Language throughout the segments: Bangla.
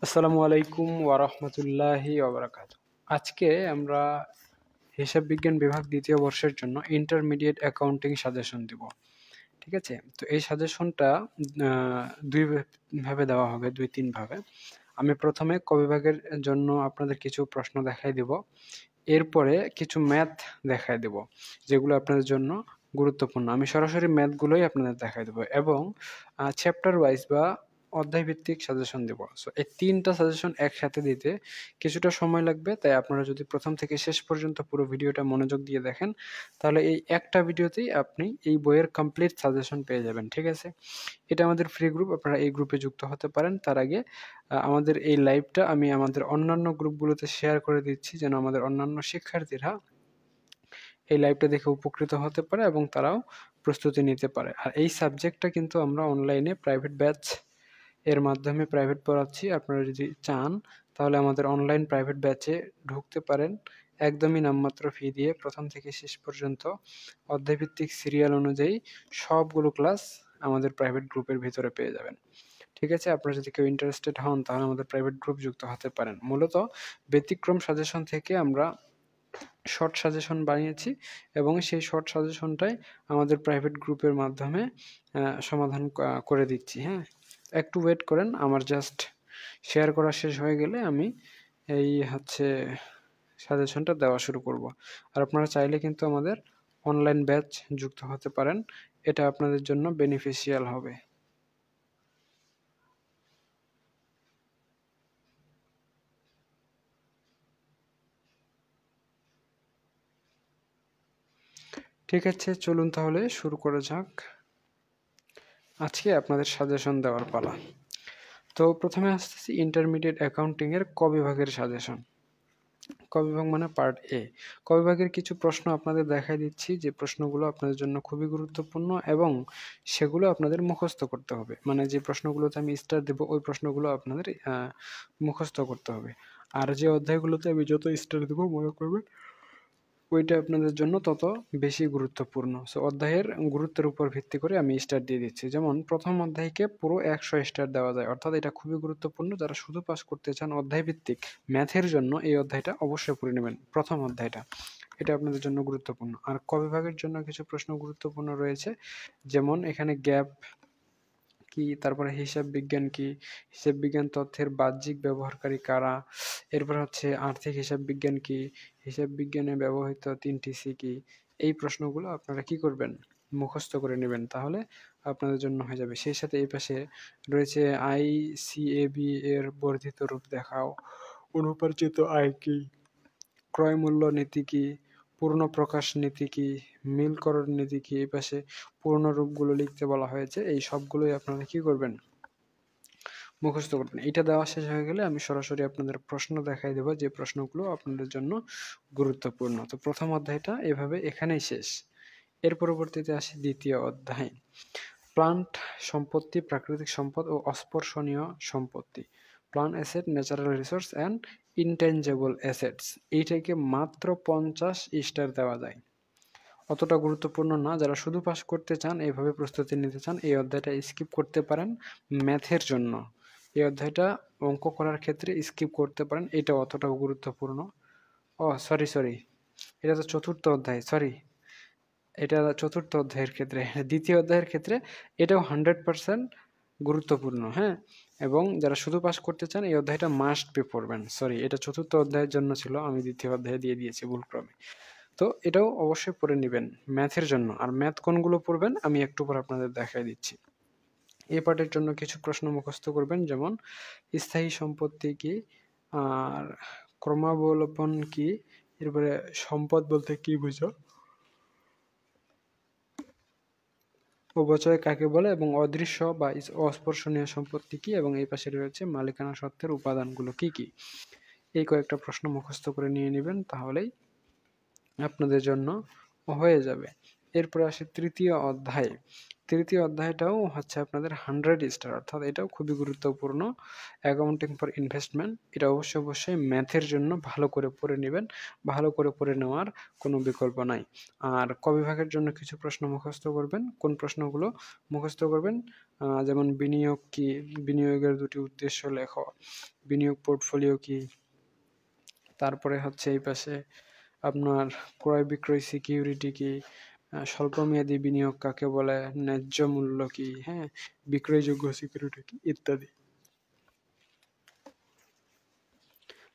আসসালামু আলাইকুম ওয়ারাহমাতুল্লাহি ওয়াবারাকাতুহু। আজকে আমরা হিসাব বিজ্ঞান বিভাগ ২য় বর্ষের জন্য ইন্টারমিডিয়েট অ্যাকাউন্টিং সাজেশন দিব। ঠিক আছে? তো এই সাজেশনটা ২ ভাবে দেওয়া হবে, ২-৩ ভাবে। আমি ১ম এ ক বিভাগের জন্য আপনাদের কিছু প্রশ্ন দেখাই দিব। এরপরে কিছু ম্যাথ দেখায় দেব, যেগুলো আপনাদের জন্য গুরুত্বপূর্ণ। আমি সরাসরি ম্যাথগুলোই আপনাদের দেখায় দেব এবং চ্যাপ্টার ওয়াইজ বা অধ্যায়ভিত্তিক সাজেশন দেব। সো এই ৩টা সাজেশন একসাথে দিতে কিছুটা সময় লাগবে। তাই আপনারা যদি ১ম থেকে শেষ পর্যন্ত পুরো ভিডিওটা মনোযোগ দিয়ে দেখেন, তাহলে এই একটা ভিডিওতেই আপনি এই বইয়ের কমপ্লিট সাজেশন পেয়ে যাবেন। ঠিক আছে? এটা আমাদের ফ্রি গ্রুপ। আপনারা এই গ্রুপে যুক্ত হতে পারেন। তার আগে আমাদের এই লাইভটা আমি আমাদের অন্যান্য গ্রুপগুলোতে শেয়ার করে দিচ্ছি, যেন আমাদের অন্যান্য শিক্ষার্থীরা এই লাইভটা দেখে উপকৃত হতে পারে এবং তারাও প্রস্তুতি নিতে পারে। আর এই সাবজেক্টটা কিন্তু আমরা অনলাইনে প্রাইভেট ব্যাচ এর মাধ্যমে প্রাইভেট পড়াচ্ছি। আপনারা যদি চান তাহলে আমাদের অনলাইন প্রাইভেট ব্যাচে ঢুকতে পারেন। একদমই নামমাত্র ফি দিয়ে ১ম থেকে শেষ পর্যন্ত অধ্যায়ভিত্তিক সিরিয়াল অনুযায়ী সবগুলো ক্লাস আমাদের প্রাইভেট গ্রুপের ভিতরে পেয়ে যাবেন। ঠিক আছে? আপনারা যদি কেউ ইন্টারেস্টেড হন তাহলে আমাদের প্রাইভেট গ্রুপ যুক্ত হতে পারেন। মূলত ব্যতিক্রম সাজেশন থেকে আমরা শর্ট সাজেশন বানিয়েছি এবং সেই শর্ট সাজেশনটাই আমাদের প্রাইভেট গ্রুপের মাধ্যমে সমাধান করে দিচ্ছি। হ্যাঁ? একটু ওয়েট করেন। আমার জাস্ট শেয়ার করা শেষ হয়ে গেলে আমি এই সাজেশনটা দেওয়া শুরু করব। আর আপনারা চাইলে কিন্তু আমাদের অনলাইন ব্যাচ যুক্ত হতে পারেন। এটা আপনাদের জন্য বেনিফিশিয়াল হবে। ঠিক আছে, চলুন তাহলে শুরু করা যাক। আজকে আপনাদের সাজেশন দেওয়ার পালা। তো প্রথমে আসতেছি ইন্টারমিডিয়েট অ্যাকাউন্টিং এর ক বিভাগের সাজেশন। ক বিভাগ মানে পার্ট এ। ক বিভাগের কিছু প্রশ্ন আপনাদের দেখাই দিচ্ছি, যে প্রশ্নগুলো আপনাদের জন্য খুবই গুরুত্বপূর্ণ এবং সেগুলো আপনাদের মুখস্থ করতে হবে। মানে যে প্রশ্নগুলোতে আমি স্টার দেব ওই প্রশ্নগুলো আপনাদের মুখস্থ করতে হবে। আর যে অধ্যায়গুলোতে আমি যত স্টার দেব মনে করবেন ওইটা আপনাদের জন্য তত বেশি গুরুত্বপূর্ণ। সো অধ্যায়ের গুরুত্বের উপর ভিত্তি করে আমি স্টার দিয়ে দিচ্ছি। যেমন প্রথম অধ্যায়কে পুরো ১০০ স্টার দেওয়া যায়, অর্থাৎ এটা খুবই গুরুত্বপূর্ণ। যারা শুধু পাস করতে চান অধ্যায় ভিত্তিক ম্যাথের জন্য এই অধ্যায়টা অবশ্যই পড়ে নেবেন, প্রথম অধ্যায়টা। এটা আপনাদের জন্য গুরুত্বপূর্ণ। আর ক বিভাগের জন্য কিছু প্রশ্ন গুরুত্বপূর্ণ রয়েছে, যেমন এখানে গ্যাপ কি, তারপরে হিসাব বিজ্ঞান কি, হিসাব বিজ্ঞান তথ্যের বাহ্যিক ব্যবহারকারী কারা, এরপর হচ্ছে আর্থিক হিসাব বিজ্ঞান কি, হিসাব বিজ্ঞানে ব্যবহৃত ৩টি সি কি। এই প্রশ্নগুলো আপনারা কি করবেন? মুখস্থ করে নেবেন, তাহলে আপনাদের জন্য হয়ে যাবে। সেই সাথে এই পাশে রয়েছে আইসিএবি এর বর্ধিত রূপ দেখাও, অনুপার্জিত আয় কি, ক্রয় মূল্য নীতি কি, পূর্ণ প্রকাশ নীতি কি, মিলকরণ নীতি কি। এই পাশে পূর্ণ রূপগুলো লিখতে বলা হয়েছে। এই সবগুলোই আপনারা কি করবেন? মুখস্থ করবেন। এটা দেওয়া শেষ হয়ে গেলে আমি সরাসরি আপনাদের প্রশ্ন দেখাই দেব, যে প্রশ্নগুলো আপনাদের জন্য গুরুত্বপূর্ণ। তো প্রথম অধ্যায়টা এভাবে এখানেই শেষ। এর পরবর্তীতে আসি দ্বিতীয় অধ্যায়। প্লান্ট সম্পত্তি, প্রাকৃতিক সম্পদ ও অস্পর্শনীয় সম্পত্তি। Plant asset, natural resource and intangible assets. এইটাকে মাত্র 50 স্টার দেওয়া যায়। অতটা গুরুত্বপূর্ণ না। যারা শুধু পাস করতে চান, এইভাবে প্রস্তুতি নিতে চান, এই অধ্যায়টা স্কিপ করতে পারেন ম্যাথের জন্য। এই অধ্যায়টা অঙ্ক করার ক্ষেত্রে স্কিপ করতে পারেন, এটা অতটাও গুরুত্বপূর্ণ। সরি, এটা তো চতুর্থ অধ্যায়, সরি, এটা চতুর্থ অধ্যায়ের ক্ষেত্রে। দ্বিতীয় অধ্যায়ের ক্ষেত্রে এটাও 100% গুরুত্বপূর্ণ। হ্যাঁ? এবং যারা শুধু পাস করতে চান এই অধ্যায়টা মাস্ট বি পড়বেন। সরি, এটা চতুর্থ অধ্যায়ের জন্য ছিল, আমি দ্বিতীয় অধ্যায়ে দিয়ে দিয়েছি ভুলক্রমে। তো এটাও অবশ্যই পড়ে নেবেন ম্যাথের জন্য। আর ম্যাথ কোনগুলো পড়বেন আমি একটু পর আপনাদের দেখাই দিচ্ছি। এই পার্টের জন্য কিছু প্রশ্ন মুখস্থ করবেন, যেমন স্থায়ী সম্পত্তি কি, আর ক্রমাবলোপন কি, এরপরে সম্পদ বলতে কি বুঝো, অপচয় কাকে বলে, এবং অদৃশ্য বা অস্পর্শনীয় সম্পত্তি কি, এবং এই পাশে রয়েছে মালিকানা সত্ত্বের উপাদানগুলো কি কি। এই কয়েকটা প্রশ্ন মুখস্থ করে নিয়ে নেবেন, তাহলেই আপনাদের জন্য হয়ে যাবে। এরপরে আসে তৃতীয় অধ্যায়। তৃতীয় অধ্যায়টাও হচ্ছে আপনাদের 100 স্টার, অর্থাৎ এটাও খুবই গুরুত্বপূর্ণ। অ্যাকাউন্টিং ফর ইনভেস্টমেন্ট, এটা অবশ্যই ম্যাথের জন্য ভালো করে পড়ে নেবেন। ভালো করে পড়ে নেওয়ার কোনো বিকল্প নাই। আর ক বিভাগের জন্য কিছু প্রশ্ন মুখস্থ করবেন। কোন প্রশ্নগুলো মুখস্থ করবেন? যেমন বিনিয়োগ কি, বিনিয়োগের দুটি উদ্দেশ্য লেখো, বিনিয়োগ পোর্টফোলিও কি, তারপরে হচ্ছে এই পাশে আপনার ক্রয় বিক্রয় সিকিউরিটি কি, স্বল্পমেয়াদী বিনিয়োগ কাকে বলে, ন্যায্য মূল্য কি, হ্যাঁ, বিক্রয়যোগ্য সিকিউরিটি কি, ইত্যাদি।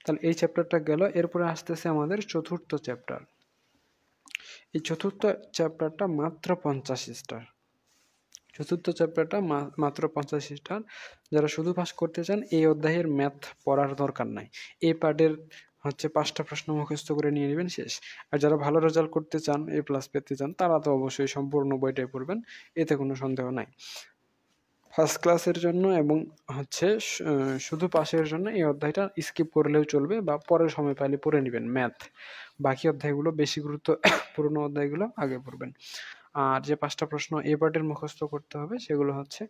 তাহলে এই চ্যাপ্টারটা গেল। এরপরে আসতেছে আমাদের চতুর্থ চ্যাপ্টার। এই চতুর্থ চ্যাপ্টারটা মাত্র 50 স্টার। চতুর্থ চ্যাপ্টারটা মাত্র 50 স্টার। যারা শুধু পাস করতে চান এই অধ্যায়ের ম্যাথ পড়ার দরকার নাই। এই পার্টের হচ্ছে 5টা প্রশ্ন মুখস্থ করে নিয়ে নেবেন, শেষ। আর যারা ভালো রেজাল্ট করতে চান, A+ পেতে চান, তারা তো অবশ্যই সম্পূর্ণ বইটাই পড়বেন, এতে কোনো সন্দেহ নাই। ফার্স্ট ক্লাসের জন্য এবং হচ্ছে শুধু পাসের জন্য এই অধ্যায়টা স্কিপ করলেও চলবে, বা পরে সময় পাইলে পড়ে নেবেন ম্যাথ। বাকি অধ্যায়গুলো, বেশি গুরুত্বপূর্ণ অধ্যায়গুলো আগে পড়বেন। আর যে 5টা প্রশ্ন এ পার্টের মুখস্থ করতে হবে সেগুলো হচ্ছে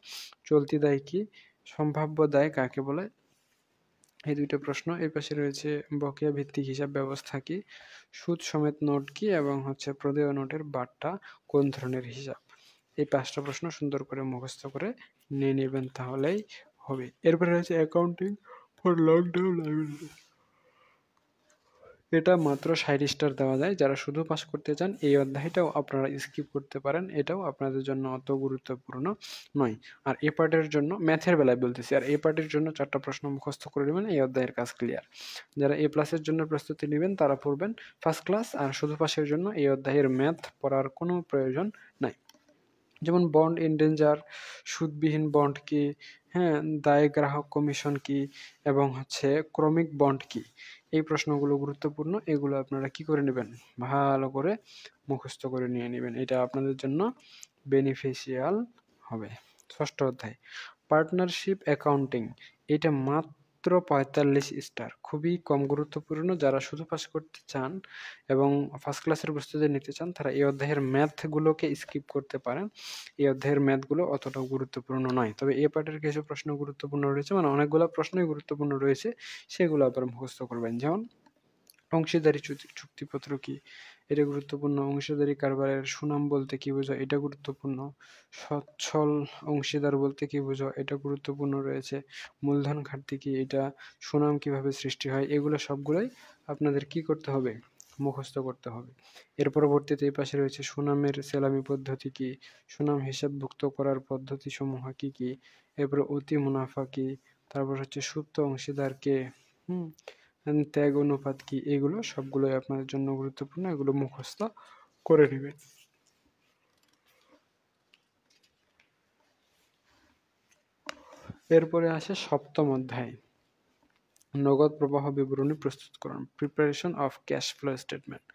চলতি দায় কি, সম্ভাব্য দায় কাকে বলে, এই দুইটা প্রশ্ন। এই পাশে রয়েছে বকেয়া ভিত্তিক হিসাব ব্যবস্থা কি, সুদ সমেত নোট কি, এবং হচ্ছে প্রদেয় নোটের বারটা কোন ধরনের হিসাব। এই 5টা প্রশ্ন সুন্দর করে মুখস্থ করে নিয়ে নেবেন, তাহলেই হবে। এরপরে রয়েছে accounting for long term liability. এটা মাত্র 60 স্টার দেওয়া যায়। যারা শুধু পাস করতে চান এই অধ্যায়টাও আপনারা স্কিপ করতে পারেন, এটাও আপনাদের জন্য অত গুরুত্বপূর্ণ নয়। আর এই পার্টের জন্য ম্যাথের বেলায় বলতেছি, আর এই পার্টের জন্য 4টা প্রশ্ন মুখস্থ করে নেবেন, এই অধ্যায়ের কাজ ক্লিয়ার। যারা A+-এর জন্য প্রস্তুতি নেবেন তারা পড়বেন ফার্স্ট ক্লাস, আর শুধু পাসের জন্য এই অধ্যায়ের ম্যাথ পড়ার কোনো প্রয়োজন নাই। যেমন বন্ড ইনডেঞ্জার, সুদবিহীন বন্ড কি, হ্যাঁ, দায় গ্রাহক কমিশন কি, এবং হচ্ছে ক্রমিক বন্ড কি, এই প্রশ্নগুলো গুরুত্বপূর্ণ। এগুলো আপনারা কি করে নেবেন? ভালো করে মুখস্থ করে নিয়ে নেবেন, এটা আপনাদের জন্য বেনিফিশিয়াল হবে। ষষ্ঠ অধ্যায় পার্টনারশিপ অ্যাকাউন্টিং, এটা মাত্র 45 স্টার, খুবই কম গুরুত্বপূর্ণ। যারা শুধু পাস করতে চান এবং ফার্স্ট ক্লাসের প্রস্তুতি নিতে চান তারা এই অধ্যায়ের ম্যাথগুলোকে স্কিপ করতে পারেন। এই অধ্যায়ের ম্যাথগুলো অতটাও গুরুত্বপূর্ণ নয়, তবে এ পার্টের কিছু প্রশ্ন গুরুত্বপূর্ণ রয়েছে, মানে অনেকগুলো প্রশ্নই গুরুত্বপূর্ণ রয়েছে, সেগুলো আবার মুখস্থ করবেন। যেমন অংশীদারি চুক্তিপত্র কি, এটা গুরুত্বপূর্ণ। অংশীদারি কারবারের সুনাম বলতে কি বোঝায়, এটা গুরুত্বপূর্ণ। সচ্ছল অংশীদার বলতে কি বোঝায়, এটা গুরুত্বপূর্ণ রয়েছে। মূলধন ঘাটতি কি, এটা সুনাম কিভাবে সৃষ্টি হয়, এগুলো সবগুলোই আপনাদের কি করতে হবে? মুখস্থ করতে হবে। এর পরবর্তীতে এই পাশে রয়েছে সুনামের সেলামি পদ্ধতি কি, সুনাম হিসাবভুক্ত করার পদ্ধতি সমূহ কি কি, এরপরে অতি মুনাফা কি, তারপর হচ্ছে সুপ্ত অংশীদার কে, ত্যাগ অনুপাত কি, এগুলো সবগুলোই আপনাদের জন্য গুরুত্বপূর্ণ, এগুলো মুখস্থ করে নেবেন। এরপরে আসে সপ্তম অধ্যায়, নগদ প্রবাহ বিবরণী প্রস্তুতকরণ, preparation of cash flow statement.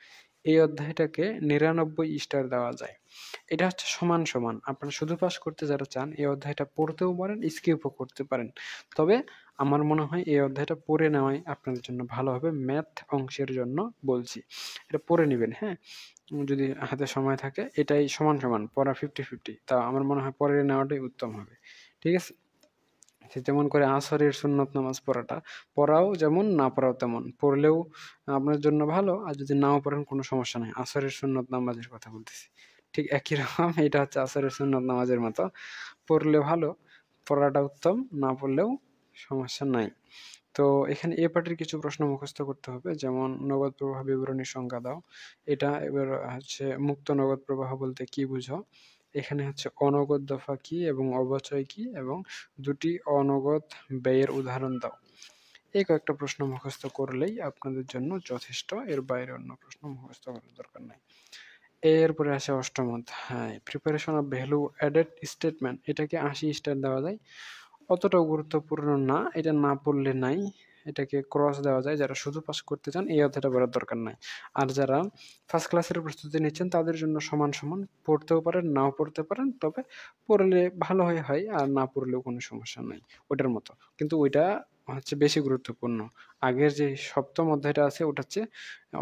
এই অধ্যায়টাকে 99 স্টার দেওয়া যায়। এটা হচ্ছে সমান সমান, আপনারা শুধু পাস করতে যারা চান এই অধ্যায়টা পড়তেও পারেন, স্কিপও করতে পারেন। তবে আমার মনে হয় এই অধ্যায়টা পড়ে নেওয়াই আপনাদের জন্য ভালো হবে, ম্যাথ অংশের জন্য বলছি। এটা পড়ে নেবেন, হ্যাঁ, যদি হাতে সময় থাকে। এটাই সমান সমান, পড়া 50-50, তা আমার মনে হয় পড়ে নেওয়াটাই উত্তম হবে। ঠিক আছে, যেমন করে আসরের সুন্নত নামাজ পড়াও যেমন, না পড়াও তেমন। পড়লেও আপনার জন্য ভালো, আর যদি নাও পড়েন কোনো সমস্যা নাই। আসরের সুন্নত নামাজের কথা বলতেছি, ঠিক একই রকম এটা হচ্ছে আসরের সুন্নত নামাজের মতো। পড়লে ভালো, পড়াটা উত্তম, না পড়লেও সমস্যা নাই। তো এখানে এ পার্টির কিছু প্রশ্ন মুখস্থ করতে হবে, যেমন নগদ প্রবাহ বিবরণীর সংজ্ঞা দাও। এটা এবার হচ্ছে মুক্ত নগদ প্রবাহ বলতে কি বুঝো, এখানে হচ্ছে অনগদ দফা কি এবং অবচয় কি, এবং দুটি অনগদ ব্যয়ের উদাহরণ দাও। এই কয়েকটা প্রশ্ন মুখস্থ করলেই আপনাদের জন্য যথেষ্ট, এর বাইরে অন্য প্রশ্ন মুখস্থ করার দরকার নাই। এরপরে আসে অষ্টম অধ্যায়, preparation of value added statement, এটাকে 80 স্টার দেওয়া যায়। অতটাও গুরুত্বপূর্ণ না, এটা না পড়লে নাই, এটাকে ক্রস দেওয়া যায়। যারা শুধু পাস করতে চান এই অধ্যায়টা পড়ার দরকার নাই। আর যারা ফার্স্ট ক্লাসের প্রস্তুতি নিচ্ছেন তাদের জন্য সমান সমান, পড়তেও পারেন, নাও পড়তে পারেন, তবে পড়লে ভালো হয়, আর না পড়লেও কোনো সমস্যা নাই ওটার মতো। কিন্তু ওইটা হচ্ছে বেশি গুরুত্বপূর্ণ। আগের যে সপ্তম অধ্যায়টা আছে ওটা হচ্ছে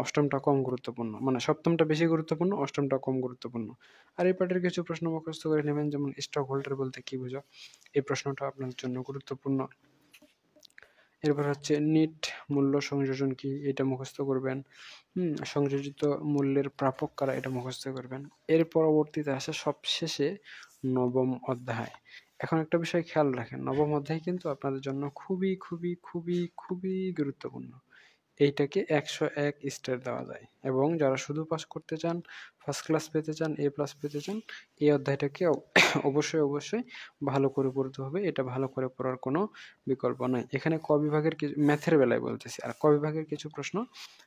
অষ্টমটা কম গুরুত্বপূর্ণ, মানে সপ্তমটা বেশি গুরুত্বপূর্ণ, অষ্টমটা কম গুরুত্বপূর্ণ। আর এই পার্টের কিছু প্রশ্ন মুখস্থ করে নেবেন, যেমন স্টক হোল্ডার বলতে কি বোঝো, এই প্রশ্নটা আপনার জন্য গুরুত্বপূর্ণ। এরপর হচ্ছে নিট মূল্য সংযোজন কি, এটা মুখস্থ করবেন। সংযোজিত মূল্যের প্রাপক কারা, এটা মুখস্থ করবেন। এর পরবর্তীতে আসে সবশেষে নবম অধ্যায়। এখন একটা বিষয় খেয়াল রাখেন, নবম অধ্যায় কিন্তু আপনাদের জন্য খুবই খুবই খুবই খুবই গুরুত্বপূর্ণ। এইটাকে 101 স্টার দেওয়া যায়, এবং যারা শুধু পাস করতে চান, ফার্স্ট ক্লাস পেতে চান, এ প্লাস পেতে চান, এই অধ্যায়টাকে অবশ্যই অবশ্যই ভালো করে পড়তে হবে। এটা ভালো করে পড়ার কোনো বিকল্প নাই। এখানে ক বিভাগের কিছু ম্যাথের বেলায় বলতেছি, আর ক বিভাগের কিছু প্রশ্ন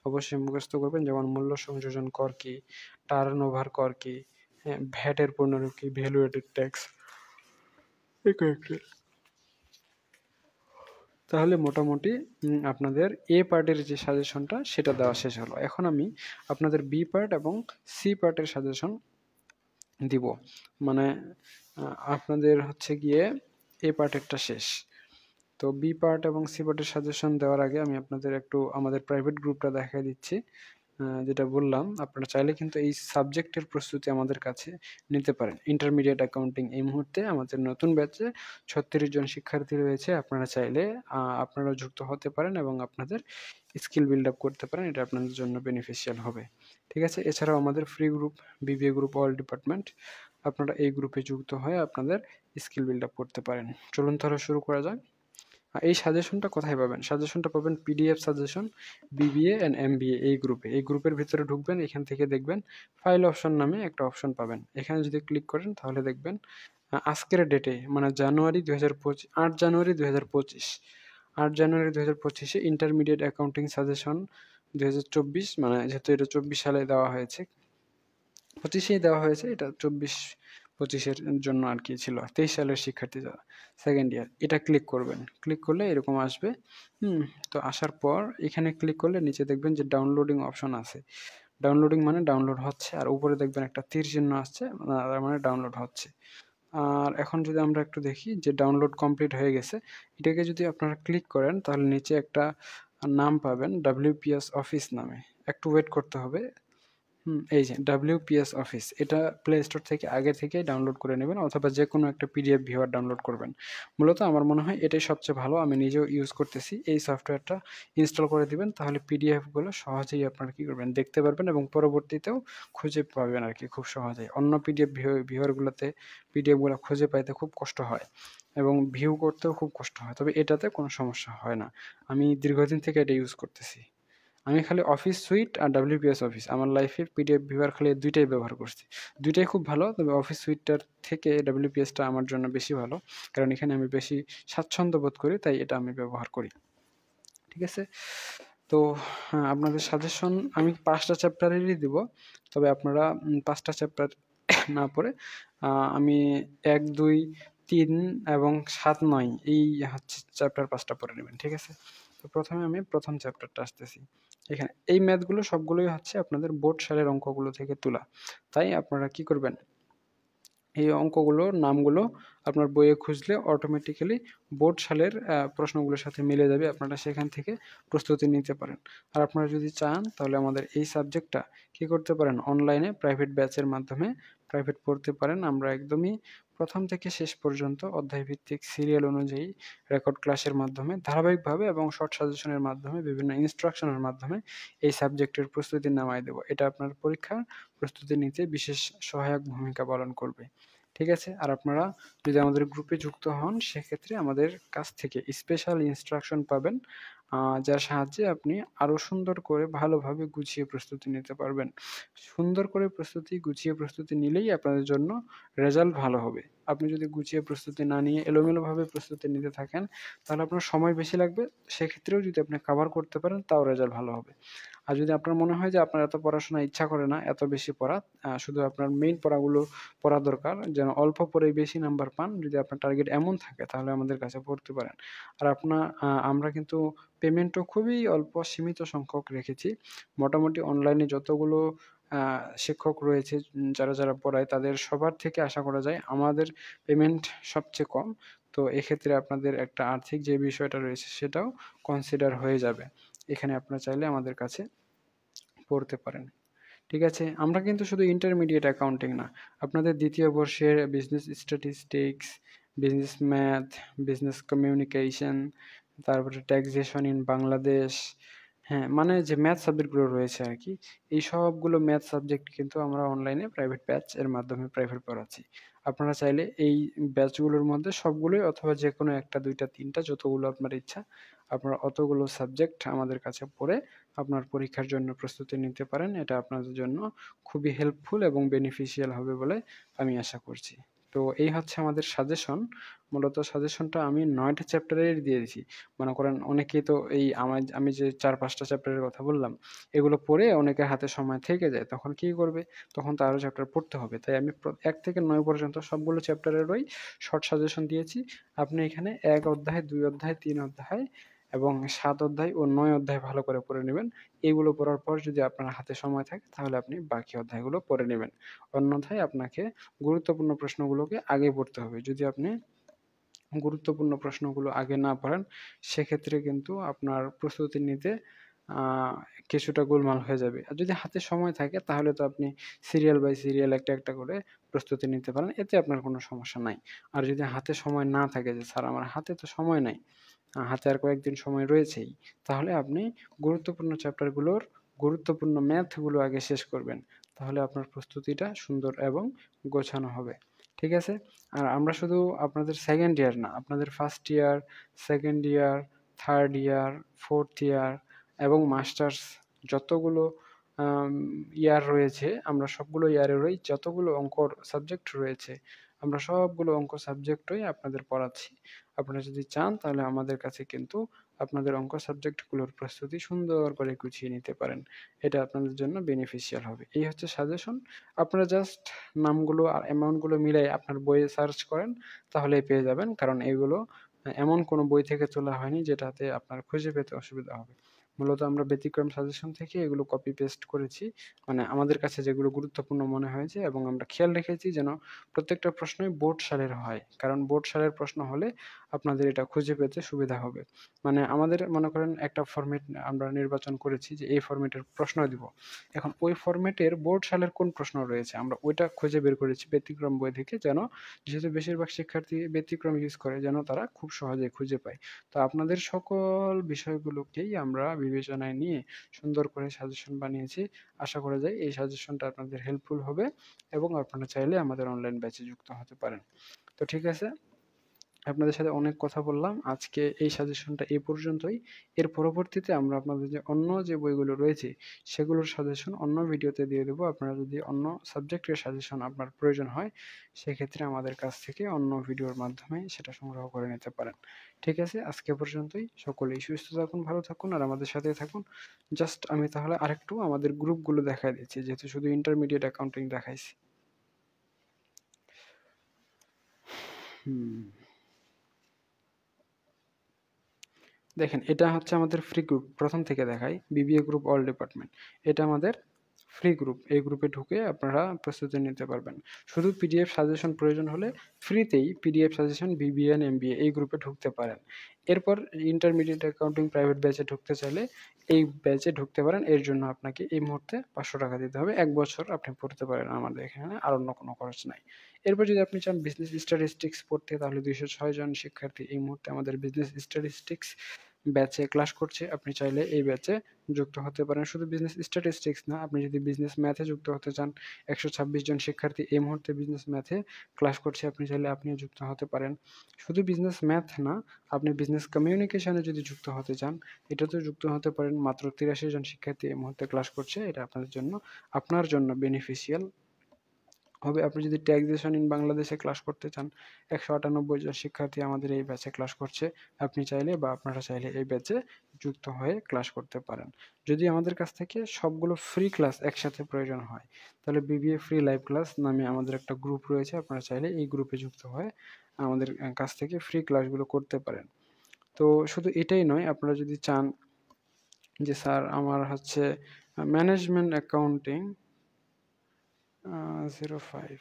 অবশ্যই মুখস্থ করবেন, যেমন মূল্য সংযোজন কর কি, টার্ন ওভার কর কি, হ্যাঁ, ভ্যাটের পূর্ণরূপ কি, ভ্যালু এডেড ট্যাক্স, এই কয়েকটি। তাহলে মোটামুটি আপনাদের এ পার্টের যে সাজেশনটা সেটা দেওয়া শেষ হলো। এখন আমি আপনাদের বি পার্ট এবং সি পার্টের সাজেশন দিব। মানে আপনাদের হচ্ছে গিয়ে এ পার্টেরটা শেষ। তো বি পার্ট এবং সি পার্টের সাজেশন দেওয়ার আগে আমি আপনাদের একটু আমাদের প্রাইভেট গ্রুপটা দেখাই দিচ্ছি। যেটা বললাম, আপনারা চাইলে কিন্তু এই সাবজেক্টের প্রস্তুতি আমাদের কাছে নিতে পারেন। ইন্টারমিডিয়েট অ্যাকাউন্টিং এই মুহূর্তে আমাদের নতুন ব্যাচে 36 জন শিক্ষার্থী রয়েছে। আপনারা চাইলে আপনারাও যুক্ত হতে পারেন এবং আপনাদের স্কিল বিল্ড আপ করতে পারেন। এটা আপনাদের জন্য বেনিফিশিয়াল হবে। ঠিক আছে? এছাড়াও আমাদের free group, BBA group all department, আপনারা এই গ্রুপে যুক্ত হয়ে আপনাদের স্কিল বিল্ড আপ করতে পারেন। চলুন তাহলে শুরু করা যাক। এই সাজেশনটা কোথায় পাবেন? সাজেশনটা পাবেন PDF suggestion BBA and MBA এই গ্রুপে। এই গ্রুপের ভিতরে ঢুকবেন, এখান থেকে দেখবেন ফাইল অপশন নামে একটা অপশন পাবেন। এখানে যদি ক্লিক করেন তাহলে দেখবেন আজকের ডেটে, মানে জানুয়ারি 2025, 8 জানুয়ারি 2025, 8 জানুয়ারি 2025-এ ইন্টারমিডিয়েট অ্যাকাউন্টিং সাজেশন 2024, মানে যেহেতু এটা 24 সালে দেওয়া হয়েছে, 25-এই দেওয়া হয়েছে, এটা 24-25-এর জন্য আর কি ছিল। 23 সালের শিক্ষার্থী যারা সেকেন্ড ইয়ার, এটা ক্লিক করবেন। ক্লিক করলে এরকম আসবে। তো আসার পর এখানে ক্লিক করলে নিচে দেখবেন যে ডাউনলোডিং অপশন আছে। ডাউনলোডিং মানে ডাউনলোড হচ্ছে, আর উপরে দেখবেন একটা তীর চিহ্ন আসছে, তার মানে ডাউনলোড হচ্ছে। আর এখন যদি আমরা একটু দেখি যে ডাউনলোড কমপ্লিট হয়ে গেছে, এটাকে যদি আপনারা ক্লিক করেন তাহলে নিচে একটা নাম পাবেন WPS অফিস নামে। একটু ওয়েট করতে হবে। এই যে WPS অফিস, এটা প্লে স্টোর থেকে আগে থেকেই ডাউনলোড করে নেবেন, অথবা যে কোনো একটা পিডিএফ ভিউয়ার ডাউনলোড করবেন। মূলত আমার মনে হয় এটাই সবচেয়ে ভালো, আমি নিজেও ইউজ করতেছি। এই সফটওয়্যারটা ইনস্টল করে দিবেন, তাহলে পিডিএফগুলো সহজেই আপনারা কী করবেন, দেখতে পারবেন, এবং পরবর্তীতেও খুঁজে পাবেন আর কি খুব সহজেই। অন্য পিডিএফ ভিউয়ারগুলোতে পিডিএফগুলো খুঁজে পাইতে খুব কষ্ট হয় এবং ভিউ করতেও খুব কষ্ট হয়, তবে এটাতে কোনো সমস্যা হয় না। আমি দীর্ঘদিন থেকে এটা ইউজ করতেছি। আমি খালি অফিস সুইট আর WPS অফিস আমার লাইফে পিডিএফ ভিউয়ার খালি দুইটাই ব্যবহার করছি। দুইটাই খুব ভালো, তবে অফিস সুইটটার থেকে WPSটা আমার জন্য বেশি ভালো, কারণ এখানে আমি বেশি স্বাচ্ছন্দ্য বোধ করি, তাই এটা আমি ব্যবহার করি। ঠিক আছে? তো আপনাদের সাজেশন আমি 5টা চ্যাপ্টারেরই দিব, তবে আপনারা 5টা চ্যাপ্টার না পড়ে আমি 1, 2, 3 এবং 7, 9 এই হচ্ছে চ্যাপ্টার 5টা পড়ে নেবেন। ঠিক আছে? তো প্রথমে আমি প্রথম চ্যাপ্টারটা আসতেছি। এখানে এই ম্যাথগুলো সবগুলোই হচ্ছে আপনাদের বোর্ড সালের অঙ্কগুলো থেকে তোলা। তাই আপনারা কি করবেন, এই অঙ্কগুলোর নামগুলো আপনার বইয়ে খুঁজলে অটোমেটিক্যালি বোর্ড সালের প্রশ্নগুলোর সাথে মিলে যাবে, আপনারা সেখান থেকে প্রস্তুতি নিতে পারেন। আর আপনারা যদি চান তাহলে আমাদের এই সাবজেক্টটা কী করতে পারেন, অনলাইনে প্রাইভেট ব্যাচের মাধ্যমে প্রাইভেট পড়তে পারেন। আমরা একদমই প্রথম থেকে শেষ পর্যন্ত অধ্যায়ভিত্তিক সিরিয়াল অনুযায়ী রেকর্ড ক্লাসের মাধ্যমে ধারাবাহিকভাবে এবং শর্ট সাজেশনের মাধ্যমে বিভিন্ন ইনস্ট্রাকশনের মাধ্যমে এই সাবজেক্টের প্রস্তুতি নামাই দেব। এটা আপনার পরীক্ষার প্রস্তুতি নিতে বিশেষ সহায়ক ভূমিকা পালন করবে। ঠিক আছে? আর আপনারা যদি আমাদের গ্রুপে যুক্ত হন, সেক্ষেত্রে আমাদের কাছ থেকে স্পেশাল ইনস্ট্রাকশন পাবেন, যার সাহায্যে আপনি আরও সুন্দর করে ভালোভাবে গুছিয়ে প্রস্তুতি নিতে পারবেন। সুন্দর করে প্রস্তুতি, গুছিয়ে প্রস্তুতি নিলেই আপনাদের জন্য রেজাল্ট ভালো হবে। আপনি যদি গুছিয়ে প্রস্তুতি না নিয়ে এলোমেলোভাবে প্রস্তুতি নিতে থাকেন, তাহলে আপনার সময় বেশি লাগবে। সেক্ষেত্রেও যদি আপনি কভার করতে পারেন, তাও রেজাল্ট ভালো হবে। আর যদি আপনার মনে হয় যে আপনার এত পড়াশোনা ইচ্ছা করে না এত বেশি পড়া, শুধু আপনার মেইন পড়াগুলো পড়া দরকার যেন অল্প পড়েই বেশি নাম্বার পান, যদি আপনার টার্গেট এমন থাকে তাহলে আমাদের কাছে পড়তে পারেন। আর আমরা কিন্তু পেমেন্টও খুবই অল্প সীমিত সংখ্যক রেখেছি। মোটামুটি অনলাইনে যতগুলো শিক্ষক রয়েছে যারা পড়ায় তাদের সবার থেকে আশা করা যায় আমাদের পেমেন্ট সবচেয়ে কম। তো এক্ষেত্রে আপনাদের একটা আর্থিক যে বিষয়টা রয়েছে সেটাও কনসিডার হয়ে যাবে। এখানে আপনারা চাইলে আমাদের কাছে পড়তে পারেন। ঠিক আছে? আমরা কিন্তু শুধু ইন্টারমিডিয়েট অ্যাকাউন্টিং না, আপনাদের ২য় বর্ষের business statistics, business math, business communication, তারপরে ট্যাক্সেশন ইন বাংলাদেশ, হ্যাঁ, মানে যে ম্যাথ সাবজেক্টগুলো রয়েছে আরকি, এই সবগুলো ম্যাথ সাবজেক্ট কিন্তু আমরা অনলাইনে প্রাইভেট ব্যাচ এর মাধ্যমে প্রাইভেট পড়াচ্ছি। আপনারা চাইলে এই ব্যাচগুলোর মধ্যে সবগুলোই অথবা যেকোনো ১ টা ২ টা ৩ টা যতগুলো আপনার ইচ্ছা, আপনারা অতগুলো সাবজেক্ট আমাদের কাছে পড়ে আপনার পরীক্ষার জন্য প্রস্তুতি নিতে পারেন। এটা আপনাদের জন্য খুবই হেল্পফুল এবং বেনিফিশিয়াল হবে বলে আমি আশা করছি। তো এই হচ্ছে আমাদের সাজেশন। মূলত সাজেশনটা আমি ৯ টা চ্যাপ্টারের দিয়ে দিছি। মনে করেন অনেকেই তো এই আমি যে ৪-৫ টা চ্যাপ্টারের কথা বললাম, এগুলো পড়ে অনেকের হাতে সময় থেকে যায়। তখন কি করবে? তখন তো আরো চ্যাপ্টার পড়তে হবে। তাই আমি ১ থেকে ৯ পর্যন্ত সবগুলো চ্যাপ্টারেরই শর্ট সাজেশন দিয়েছি। আপনি এখানে ১ অধ্যায়, ২ অধ্যায়, ৩ অধ্যায় এবং ৭ অধ্যায় ও ৯ অধ্যায় ভালো করে পড়ে নিবেন। এগুলো পড়ার পর যদি আপনার হাতে সময় থাকে তাহলে আপনি বাকি অধ্যায়গুলো পড়ে নিবেন। অন্যথায় আপনাকে গুরুত্বপূর্ণ প্রশ্নগুলোকে আগে পড়তে হবে। যদি আপনি গুরুত্বপূর্ণ প্রশ্নগুলো আগে না পড়েন, সেক্ষেত্রে কিন্তু আপনার প্রস্তুতি নিতে আ কিছুটা গোলমাল হয়ে যাবে। আর যদি হাতে সময় থাকে তাহলে তো আপনি সিরিয়াল বাই সিরিয়াল একটা করে প্রস্তুতি নিতে পারেন। এতে আপনার কোনো সমস্যা নাই। আর যদি হাতে সময় না থাকে যে স্যার আমার হাতে তো সময় নাই, হাতে আর কয়েকদিন সময় রয়েছেই, তাহলে আপনি গুরুত্বপূর্ণ চ্যাপ্টারগুলোর গুরুত্বপূর্ণ ম্যাথগুলো আগে শেষ করবেন। তাহলে আপনার প্রস্তুতিটা সুন্দর এবং গোছানো হবে। ঠিক আছে? আর আমরা শুধু আপনাদের 2nd ইয়ার না, আপনাদের 1st ইয়ার, 2nd ইয়ার, 3rd ইয়ার, 4th ইয়ার এবং মাস্টার্স যতগুলো আম ইয়ার রয়েছে, আমরা সবগুলো ইয়ারেরই যতগুলো অঙ্কর সাবজেক্ট রয়েছে, আমরা সবগুলো অঙ্ক সাবজেক্টই আপনাদের পড়াচ্ছি। আপনারা যদি চান তাহলে আমাদের কাছে কিন্তু আপনাদের অঙ্ক সাবজেক্টগুলোর প্রস্তুতি সুন্দর করে গুছিয়ে নিতে পারেন। এটা আপনাদের জন্য বেনিফিশিয়াল হবে। এই হচ্ছে সাজেশন। আপনারা জাস্ট নামগুলো আর অ্যামাউন্টগুলো মিলাই আপনার বইয়ে সার্চ করেন, তাহলেই পেয়ে যাবেন। কারণ এগুলো এমন কোনো বই থেকে তোলা হয়নি যেটাতে আপনার খুঁজে পেতে অসুবিধা হবে। মূলত আমরা ব্যতিক্রম সাজেশন থেকে এগুলো কপি পেস্ট করেছি। মানে আমাদের কাছে যেগুলো গুরুত্বপূর্ণ মনে হয়েছে এবং আমরা খেয়াল রেখেছি যেন প্রত্যেকটা প্রশ্নই বোর্ড সালের হয়। কারণ বোর্ড সালের প্রশ্ন হলে আপনাদের এটা খুঁজে পেতে সুবিধা হবে। মানে আমাদের মনে করেন একটা ফরমেট আমরা নির্বাচন করেছি যে এই ফরমেটের প্রশ্ন দিব। এখন ওই ফরমেটের বোর্ড সালের কোন প্রশ্ন রয়েছে আমরা ওইটা খুঁজে বের করেছি ব্যতিক্রম বই থেকে, যেন যেহেতু বেশিরভাগ শিক্ষার্থী ব্যতিক্রম ইউজ করে যেন তারা খুব সহজে খুঁজে পায়। তো আপনাদের সকল বিষয়গুলোকেই আমরা বিবেচনায় নিয়ে সুন্দর করে সাজেশন বানিয়েছি। আশা করা যায় এই সাজেশনটা আপনাদের হেল্পফুল হবে এবং আপনারা চাইলে আমাদের অনলাইন ব্যাচে যুক্ত হতে পারেন। তো ঠিক আছে, আপনাদের সাথে অনেক কথা বললাম। আজকে এই সাজেশনটা এই পর্যন্তই। এর পরবর্তীতে আমরা আপনাদের যে অন্য যে বইগুলো রয়েছে সেগুলোর সাজেশন অন্য ভিডিওতে দিয়ে দেব। আপনারা যদি অন্য সাবজেক্টের সাজেশন আপনার প্রয়োজন হয় সেক্ষেত্রে আমাদের কাছ থেকে অন্য ভিডিওর মাধ্যমে সেটা সংগ্রহ করে নিতে পারেন। ঠিক আছে? আজকে পর্যন্তই। সকলেই সুস্থ থাকুন, ভালো থাকুন আর আমাদের সাথেই থাকুন। জাস্ট আমি তাহলে আরেকটু আমাদের গ্রুপগুলো দেখায় দিচ্ছি, যেহেতু শুধু ইন্টারমিডিয়েট অ্যাকাউন্টিং দেখাইছি। হুম। দেখেন এটা হচ্ছে আমাদের ফ্রি গ্রুপ, প্রথম থেকে দেখাই বিবিএ গ্রুপ অল ডিপার্টমেন্ট। এটা আমাদের ফ্রি গ্রুপ। এই গ্রুপে ঢুকে আপনারা প্রস্তুতি নিতে পারবেন। শুধু পিডিএফ সাজেশন প্রয়োজন হলে ফ্রিতেই পিডিএফ সাজেশন বিবিএন এমবিএ এই গ্রুপে ঢুকতে পারেন। এরপর ইন্টারমিডিয়েট অ্যাকাউন্টিং প্রাইভেট ব্যাচে ঢুকতে চাইলে এই ব্যাচে ঢুকতে পারেন। এর জন্য আপনাকে এই মুহূর্তে ৫০০ টাকা দিতে হবে। ১ বছর আপনি পড়তে পারেন আমাদের এখানে, আর অন্য কোনো খরচ নাই। এরপর যদি আপনি চান বিজনেস স্ট্যাটিস্টিক্স পড়তে তাহলে ২০৬ জন শিক্ষার্থী এই মুহূর্তে আমাদের বিজনেস স্ট্যাটিস্টিক্স ব্যাচে ক্লাস করছে। আপনি চাইলে এই ব্যাচে যুক্ত হতে পারেন। শুধু বিজনেস স্ট্যাটিস্টিক্স না, আপনি যদি বিজনেস ম্যাথে যুক্ত হতে চান, ১২৬ জন শিক্ষার্থী এই মুহূর্তে বিজনেস ম্যাথে ক্লাস করছে। আপনি চাইলে আপনিও যুক্ত হতে পারেন। শুধু বিজনেস ম্যাথ না, আপনি বিজনেস কমিউনিকেশনে যদি যুক্ত হতে চান, এটাতেও যুক্ত হতে পারেন। মাত্র ৮৩ জন শিক্ষার্থী এই মুহূর্তে ক্লাস করছে। এটা আপনার জন্য বেনিফিশিয়াল হবে। আপনি যদি ট্যাক্সেশন ইন বাংলাদেশে ক্লাস করতে চান, 198 জন শিক্ষার্থী আমাদের এই ব্যাচে ক্লাস করছে। আপনি চাইলে বা আপনারা চাইলে এই ব্যাচে যুক্ত হয়ে ক্লাস করতে পারেন। যদি আমাদের কাছ থেকে সবগুলো ফ্রি ক্লাস একসাথে প্রয়োজন হয়, তাহলে বিবিএ ফ্রি লাইভ ক্লাস নামে আমাদের একটা গ্রুপ রয়েছে। আপনারা চাইলে এই গ্রুপে যুক্ত হয়ে আমাদের কাছ থেকে ফ্রি ক্লাসগুলো করতে পারেন। তো শুধু এটাই নয়, আপনারা যদি চান যে স্যার আমার হচ্ছে ম্যানেজমেন্ট অ্যাকাউন্টিং 05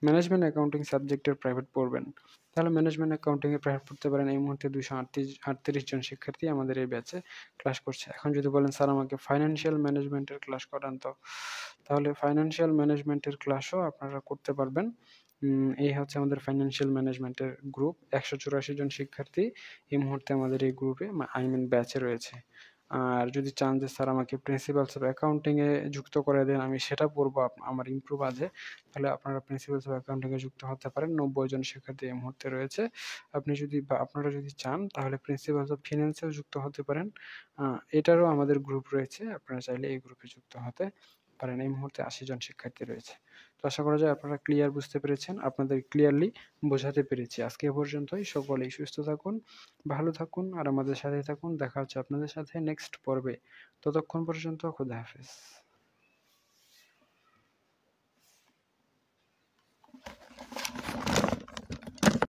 ম্যানেজমেন্ট অ্যাকাউন্টিং সাবজেক্টের প্রাইভেট পড়বেন, তাহলে ম্যানেজমেন্ট অ্যাকাউন্টিং এ প্রাইভেট পড়তে পারেন। এই মুহূর্তে 238 জন শিক্ষার্থী আমাদের এই ব্যাচে ক্লাস করছে। এখন যদি বলেন স্যার আমাকে ফাইন্যান্সিয়াল ম্যানেজমেন্টের ক্লাস করান, তো তাহলে ফাইন্যান্সিয়াল ম্যানেজমেন্টের ক্লাসও আপনারা করতে পারবেন। এই হচ্ছে আমাদের ফাইন্যান্সিয়াল ম্যানেজমেন্টের গ্রুপ। 184 জন শিক্ষার্থী এই মুহূর্তে আমাদের এই গ্রুপে আই মিন ব্যাচে রয়েছে। আর যদি চান যে স্যার আমাকে প্রিন্সিপালস অফ অ্যাকাউন্টিং এ যুক্ত করে দেন, আমি সেটা পড়বো আমার ইমপ্রুভ আছে, তাহলে আপনারা প্রিন্সিপালস অফ অ্যাকাউন্টিং এ যুক্ত হতে পারেন। 90 জন শিক্ষার্থী এই মুহূর্তে রয়েছে। আপনি যদি বা আপনারা যদি চান তাহলে প্রিন্সিপালস অফ ফিন্যান্সেও যুক্ত হতে পারেন। এটারও আমাদের গ্রুপ রয়েছে। আপনারা চাইলে এই গ্রুপে যুক্ত হতে পারেন। এই মুহূর্তে 80 জন শিক্ষার্থী রয়েছে। তো আশা করা যায় আপনারা ক্লিয়ার বুঝতে পেরেছেন। আপনাদের ক্লিয়ারলি বোঝাতে পেরেছি। আজকে এ পর্যন্তই। সকলেই সুস্থ থাকুন, ভালো থাকুন আর আমাদের সাথেই থাকুন। দেখা হচ্ছে আপনাদের সাথে নেক্সট পর্বে। ততক্ষণ পর্যন্ত খোদা হাফেজ।